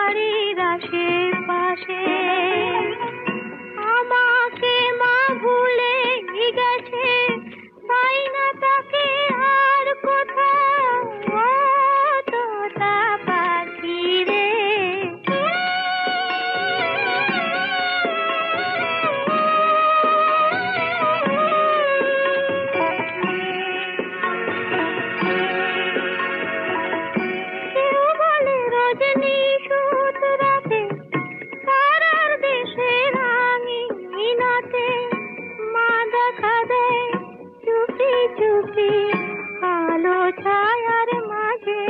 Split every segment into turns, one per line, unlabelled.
বাড়ির আশেপাশে আমাকে মা ভুলে গেছে, পাই না তাকে আর কোথাও, তোতা পাখি রে। কেউ বলে রজনী সুত রাতে তারার দেশে রাঙিনাতে মা দেখা দেয় চুপি চুপি কালো ছায়ার মাঝে।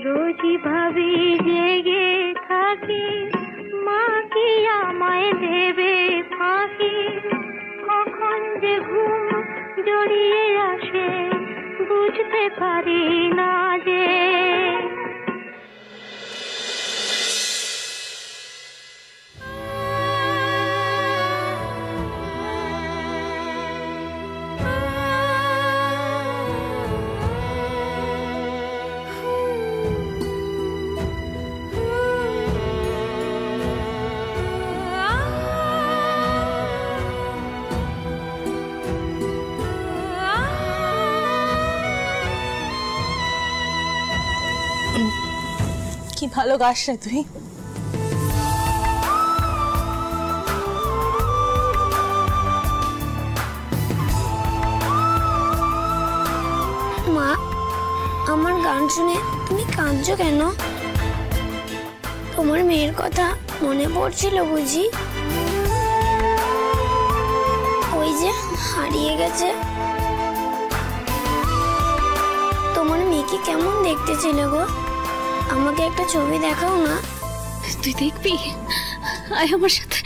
রোজই ভাবি জেগে থাকি মা কি আমায় দেবে ফাঁকি, কখন যে ঘুম জড়িয়ে আসে বুঝতে পারি না যে।
কি ভালো গাস রে তুই।
মা, আমার গান শুনে তুমি কাঁদছো কেন? তোমার মেয়ের কথা মনে পড়ছিল বুঝি? ওই যে হারিয়ে গেছে। তোমার মেয়েকে কেমন দেখতে ছিল গো? আমাকে একটা ছবি দেখাও না।
তুই দেখবি? আয় আমার সাথে।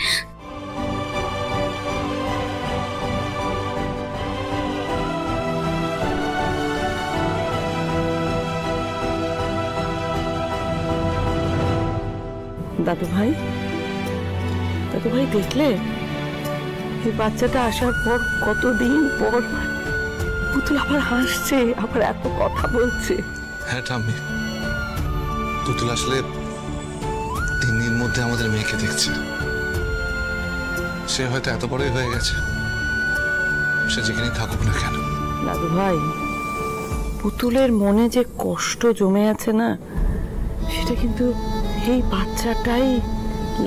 দাদু ভাই, দেখলে এই বাচ্চাটা আসার পর কতদিন পর পুতুল আবার হাসছে, আবার এত কথা বলছে।
হ্যাঁ ঠাম্মি, পুতুল আসলে 3 দিনের মধ্যে আমাদের মেয়েকে দেখছে। সে হয়তো এত বড়ই হয়ে গেছে, সে যেখানে থাকুক না কেন।
দাদু ভাই, পুতুলের মনে যে কষ্ট জমে আছে না, সেটা কিন্তু এই বাচ্চাটাই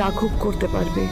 লাঘব করতে পারবে।